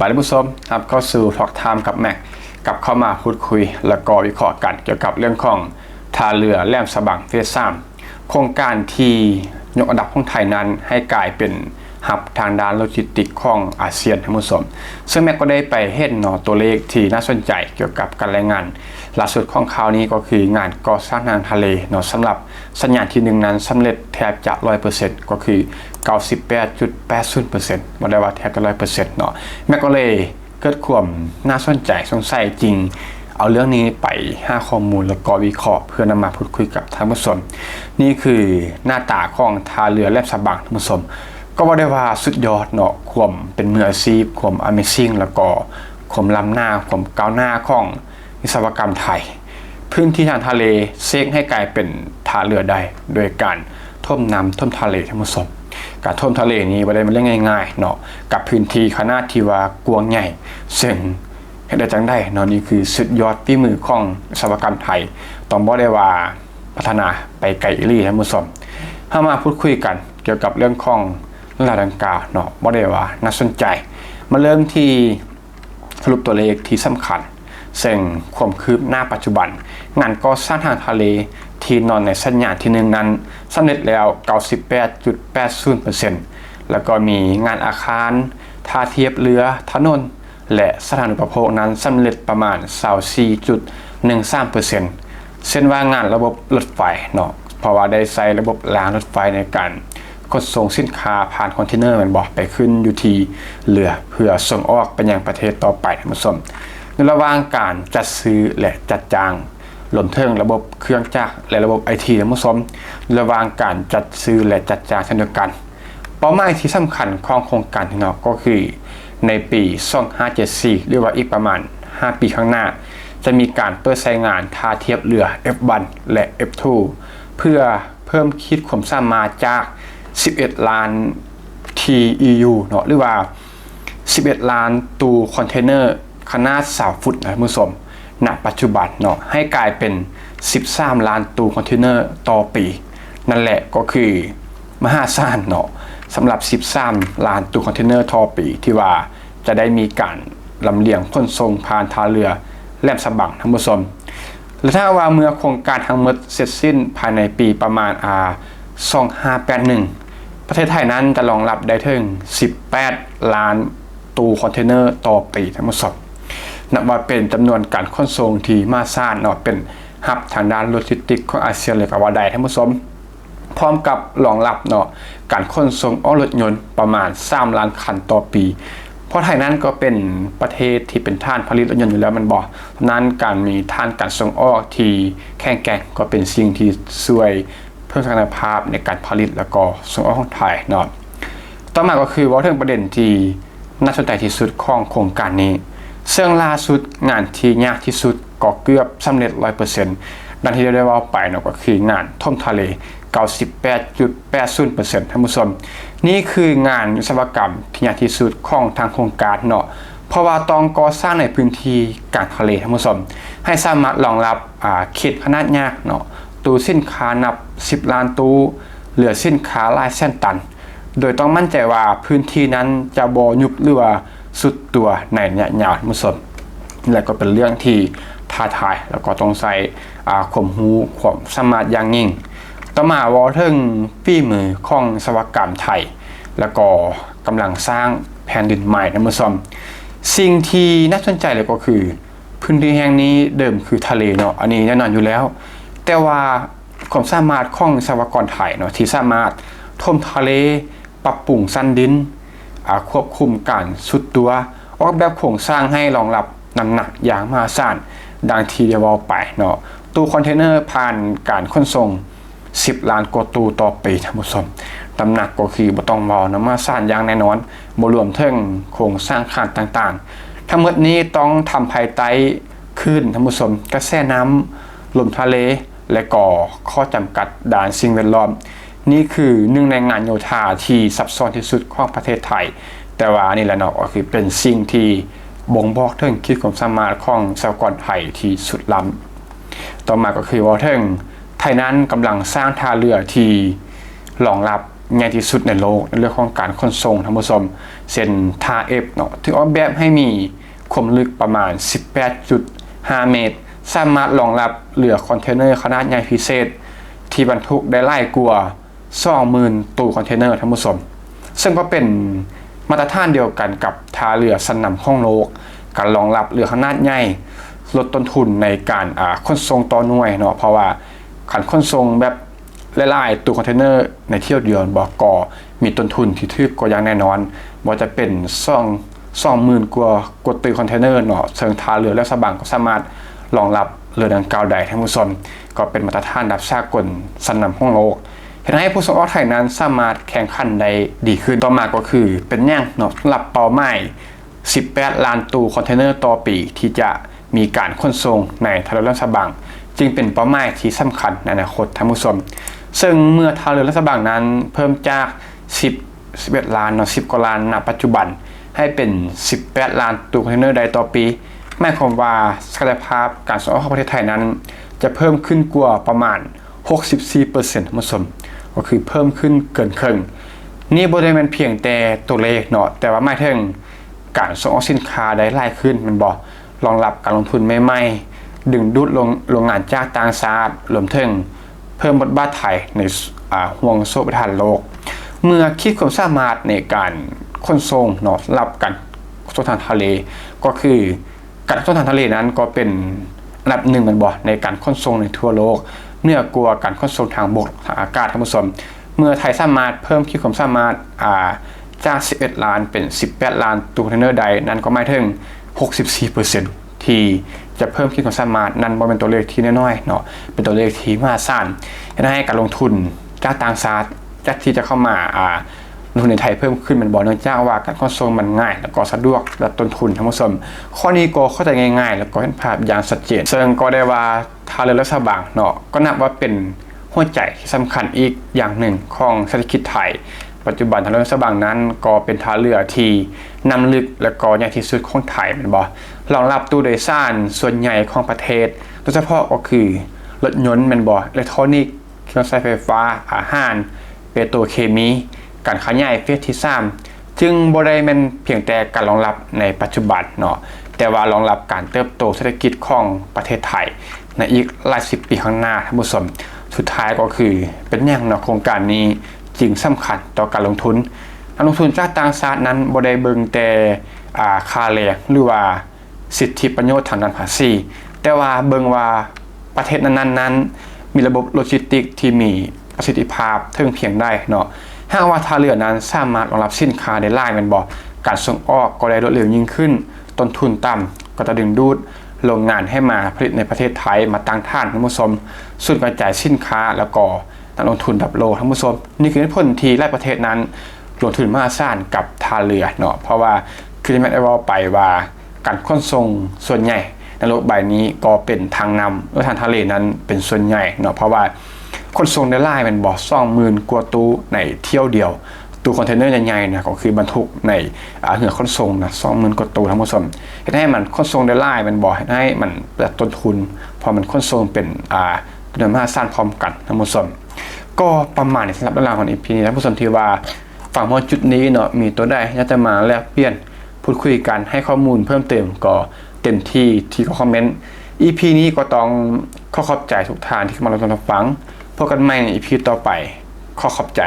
บายท่านผู้ชมครับเข้าสู่ทอล์กไทม์กับแม็กกับเข้ามาพูดคุยแล้วก็วิเคราะห์กันเกี่ยวกับเรื่องของท่าเรือแหลมฉบังเฟส3โครงการที่ยกอันดับของไทยนั้นให้กลายเป็นหับทางด้านโลจิสติกของอาเซียนท่านผู้ชมซึ่งแม็กก็ได้ไปเห็นตัวเลขที่น่าสนใจเกี่ยวกับการรายงานล่าสุดของข่าวนี้ก็คืองานก่อสร้างทางทะเลสำหรับสัญญาณที่1นั้นสำเร็จแทบจะ 100% ก็คือ 98.80% บ่ได้ว่าแทบจะ 100% แม็กก็เลยเกิดความน่าสนใจสงสัยจริงเอาเรื่องนี้ไปหาข้อมูลแล้วก็วิเคราะห์เพื่อนำมาพูดคุยกับท่านผู้ชมนี่คือหน้าตาของท่าเรือแหลมฉบังท่านผู้ชมก็ว่าได้ว่าสุดยอดความเป็นมืออาชีพความ Amazing แล้วก็ความล้ำหน้าความก้าวหน้าของวิศวกรรมไทยพื้นที่ทางทะเลเซกให้กลายเป็นท่าเรือได้โดยการท่วมน้ำท่วมทะเลท่านผู้ชมการท่วมทะเลนี้ไม่ได้เป็นเรื่องง่ายๆกับพื้นที่ขนาดที่ว่ากว้างใหญ่ซึ่งให้ได้จังได้นี่คือสุดยอดฝีมือของวิศวกรรมไทยต้องบอกได้ว่าพัฒนาไปไกลอีหลีท่านผู้ชมถ้ามาพูดคุยกันเกี่ยวกับเรื่องของระดับดังกล่าวบ่ได้ว่าน่าสนใจมาเริ่มที่สรุปตัวเลขที่สำคัญซึ่งความคืบหน้าปัจจุบันงานก่อสร้างทางทะเลที่นอนในสัญญาณที่1นั้นสำเร็จแล้ว 98.80% แล้วก็มีงานอาคารท่าเทียบเรือถนนและสถานอุปโภคนั้นสำเร็จประมาณ 24.13% เช่นว่างานระบบรถไฟเพราะว่าได้ใช้ระบบรางรถไฟในการขนส่งสินค้าผ่านคอนเทนเนอร์มันบอกไปขึ้นอยู่ที่เรือเพื่อส่งออกไปยังประเทศต่อไปท่านผู้ชมในระหว่างการจัดซื้อและจัดจ้างรวมถึงระบบเครื่องจักรและระบบ IT ท่านผู้ชมระหว่างการจัดซื้อและจัดจ้างเช่นเดียวกันเป้าหมายที่สำคัญของโครงการที่ก็คือในปี2574หรือว่าอีกประมาณ5ปีข้างหน้าจะมีการเปิดใช้งานท่าเทียบเรือ F1 และ F2 เพื่อเพิ่มขีดความสามารถจาก11 ล้าน TEU หรือว่า11 ล้านตู้คอนเทนเนอร์ขนาด20 ฟุตนะท่านผู้ชมณปัจจุบันให้กลายเป็น13 ล้านตู้คอนเทนเนอร์ต่อปีนั่นแหละก็คือมหาศาลสำหรับ13 ล้านตู้คอนเทนเนอร์ต่อปีที่ว่าจะได้มีการลำเลียงขนส่งผ่านท่าเรือแหลมฉบังท่านผู้ชมและถ้าว่าเมื่อโครงการทั้งหมดเสร็จสิ้นภายในปีประมาณ2581ประเทศไทยนั้นจะรองรับได้ถึง18 ล้านตู้คอนเทนเนอร์ต่อปีทั้งหมดนับว่าเป็นจำนวนการขนส่งที่มาซ่านเป็นฮับทางด้านโลจิสติกของอาเซียนเลยก็ว่าได้ท่านผู้ชมพร้อมกับรองรับการขนส่งรถยนต์ประมาณ3 ล้านคันต่อปีเพราะไทยนั้นก็เป็นประเทศที่เป็นฐานผลิตรถยนต์อยู่แล้วมันบอกนั้นการมีฐานการส่งออกที่แข็งแกร่งก็เป็นสิ่งที่ช่วยเพิ่มศักยภาพในการผลิตแล้วก็ส่งออกของไทยต่อมาก็คือว่าเรื่องประเด็นที่น่าสนใจที่สุดของโครงการนี้ซึ่งล่าสุดงานที่ยากที่สุดก็เกือบสำเร็จ 100% ดังที่ได้ว่าไปก็คืองานท่วมทะเล 98.80% ท่านผู้ชมนี่คืองานวิศวกรรมที่ยากที่สุดของทางโครงการเพราะว่าต้องก่อสร้างในพื้นที่กลางทะเลท่านผู้ชมให้สามารถรองรับเขตขนาดยากตู้สินค้านับ10 ล้านตู้เหลือสินค้าหลายแสนตันโดยต้องมั่นใจว่าพื้นที่นั้นจะบ่ยุบหรือว่าสุดตัวในระยะยาวท่านผู้ชมและก็เป็นเรื่องที่ท้าทายแล้วก็ต้องใช้ความรู้ความสามารถอย่างยิ่งต่อมาวอเทิงฝีมือของวิศวกรรมไทยแล้วก็กำลังสร้างแผ่นดินใหม่ท่านผู้ชมสิ่งที่น่าสนใจเลยก็คือพื้นที่แห่งนี้เดิมคือทะเลอันนี้แน่นอนอยู่แล้วแต่ว่าความสามารถของวิศวกรไทยที่สามารถท่วมทะเลปรับปรุงสันดินควบคุมการสุดตัวออกแบบโครงสร้างให้รองรับน้ำหนักอย่างมหาศาลดังที่ได้ว่าไปตู้คอนเทนเนอร์ผ่านการขนส่ง10 ล้านกว่าตู้ต่อปีท่านผู้ชมน้ำหนักก็คือบ่ต้องมามหาศาลอย่างแน่นอนบ่รวมถึงโครงสร้างคานต่างๆทั้งหมดนี้ต้องทำภายใต้คลื่นท่านผู้ชมกระแสน้ำลมทะเลและก็ข้อจำกัดด้านสิ่งแวดล้อมนี่คือหนึ่งในงานโยธาที่ซับซ้อนที่สุดของประเทศไทยแต่ว่านี่แหละก็คือเป็นสิ่งที่บ่งบอกถึงขีดความสามารถของวิศวกรไทยที่สุดล้ำต่อมาก็คือว่าถึงไทยนั้นกำลังสร้างท่าเรือที่รองรับ ใหญ่ที่สุดในโลกในเรื่องของการขนส่งท่านผู้ชมเส้นทาเอฟเนาะที่ออกแบบให้มีความลึกประมาณ 18.5 เมตรสามารถรองรับเรือคอนเทนเนอร์ขนาดใหญ่พิเศษที่บรรทุกได้หลายกว่า 20,000 ตู้คอนเทนเนอร์ท่านผู้ชมซึ่งก็เป็นมาตรฐานเดียวกันกับท่าเรือชั้นนำของโลกการรองรับเรือขนาดใหญ่ลดต้นทุนในการขนส่งต่อหน่วยเนาะเพราะว่าการขนส่งแบบหลายๆตู้คอนเทนเนอร์ในเที่ยวเดียวบอกก็มีต้นทุนที่ถูกกว่าอย่างแน่นอนว่าจะเป็น20,000 กว่าตู้คอนเทนเนอร์เนาะเชิงท่าเรือและสบังก็สามารถรองรับเรือดังกล่าวได้ท่านผู้ชมก็เป็นมาตรฐานระดับสากลชั้นนำของโลกเห็นให้ผู้ส่งออกไทยนั้นสามารถแข่งขันได้ดีขึ้นต่อมาก็คือเป็นแย่งเนาะสำหรับเป้าหมาย18 ล้านตู้คอนเทนเนอร์ต่อปีที่จะมีการขนส่งในท่าเรือลาดฉบังจึงเป็นเป้าหมายที่สำคัญในอนาคตท่านผู้ชมซึ่งเมื่อท่าเรือลาดฉบังนั้นเพิ่มจาก11 ล้านเนาะ10 กว่าล้านณปัจจุบันให้เป็น18 ล้านตู้คอนเทนเนอร์ใดต่อปีหมายความว่าศักยภาพการส่งออกของประเทศไทยนั้นจะเพิ่มขึ้นกว่าประมาณ 64% ท่านผู้ชมก็คือเพิ่มขึ้นเกินครึ่งนี่บ่ได้แม่นเพียงแต่ตัวเลขเนาะแต่ว่าหมายถึงการส่งออกสินค้าได้หลายขึ้นมันบ่รองรับการลงทุนใหม่ๆดึงดูดโรงงานจากต่างชาติรวมถึงเพิ่มบทบาทไทยในห่วงโซ่ประทานโลกเมื่อคิดความสามารถในการขนส่งเนาะรับกันขนส่งทางทะเลก็คือการขนส่งทางทะเลนั้นก็เป็นอันดับหนึ่งมันบ่ในการขนส่งในทั่วโลกเหนือกว่าการขนส่งทางบกทางอากาศท่านผู้ชมเมื่อไทยสามารถเพิ่มขีดความสามารถจาก11 ล้านเป็น18 ล้านตู้คอนเทนเนอร์ใดนั้นก็หมายถึง 64% ที่จะเพิ่มขีดความสามารถนั้นบ่เป็นตัวเลขที่น้อยๆเนาะเป็นตัวเลขที่มหาศาลให้การลงทุนจากต่างชาติจากที่จะเข้ามาลงทุนในไทยเพิ่มขึ้นมันบอกเนื่องจากว่าการขนส่งมันง่ายแล้วก็สะดวกและต้นทุนท่านผู้ชมข้อนี้ก็เข้าใจง่ายๆแล้วก็เห็นภาพอย่างชัดเจนซึ่งก็ได้ว่าท่าเรือลาดฉบังเนาะก็นับว่าเป็นหัวใจที่สำคัญอีกอย่างหนึ่งของเศรษฐกิจไทยปัจจุบันท่าเรือลาดฉบังนั้นก็เป็นท่าเรือที่นำลึกและก็ใหญ่ที่สุดของไทยแม่นบ่รองรับตู้โดยสารส่วนใหญ่ของประเทศโดยเฉพาะก็คือรถยนต์แม่นบ่อิเล็กทรอนิกส์เครื่องใช้ไฟฟ้าอาหารเปโตรเคมีการขยายเฟสที่3จึงบ่ได้แม่นเพียงแต่การรองรับในปัจจุบันเนาะแต่ว่ารองรับการเติบโตเศรษฐกิจของประเทศไทยในอีกหลาย10 ปีข้างหน้าท่านผู้ชมสุดท้ายก็คือเป็นอย่างเนาะโครงการนี้จึงสำคัญต่อการลงทุนการลงทุนจากต่างชาตินั้นบ่ได้เบิ่งแต่ค่าแรงหรือว่าสิทธิประโยชน์ทางด้านภาษีแต่ว่าเบิ่งว่าประเทศนั้นมีระบบโลจิสติกส์ที่มีประสิทธิภาพถึงเพียงได้เนาะหากว่าท่าเรือนั้นสามารถรองรับสินค้าได้หลายแม่นบ่การส่งออกก็ได้รวดเร็วยิ่งขึ้นต้นทุนต่ำก็จะดึงดูดโรงงานให้มาผลิตในประเทศไทยมาตั้งฐานท่านผู้ชมสุดกระจายสินค้าแล้วก็การลงทุนระดับโลกท่านผู้ชมนี่คือผลที่หลายประเทศนั้นลงทุนมหาศาลกับท่าเรือเนาะเพราะว่าคือแม่ได้ว่าไปว่าการขนส่งส่วนใหญ่ในโลกใบนี้ก็เป็นทางนำและทางทะเลนั้นเป็นส่วนใหญ่เนาะเพราะว่าขนส่งได้หลายมันบ่ 20,000 กว่าตู้ในเที่ยวเดียวตู้คอนเทนเนอร์ใหญ่ๆนะก็คือบรรทุกในเรือขนส่งนะ 20,000 กว่าตู้ทั้งหมดให้มันขนส่งได้หลายมันบ่ให้มันประหยัดต้นทุนพอมันขนส่งเป็นจำนวนมหาศาลพร้อมกันทั้งหมดก็ประมาณนี้สำหรับเรื่องราวของ EP นี้ท่านผู้ชมที่ว่าฝั่งมาจุดนี้เนาะมีตัวใดอยากจะมาแลกเปลี่ยนพูดคุยกันให้ข้อมูลเพิ่มเติมก็เต็มที่คอมเมนต์ EP นี้ก็ต้องขอบใจทุกท่านที่เข้ามารับชมรับฟังพบกันใหม่ใน EP ต่อไปขอบใจ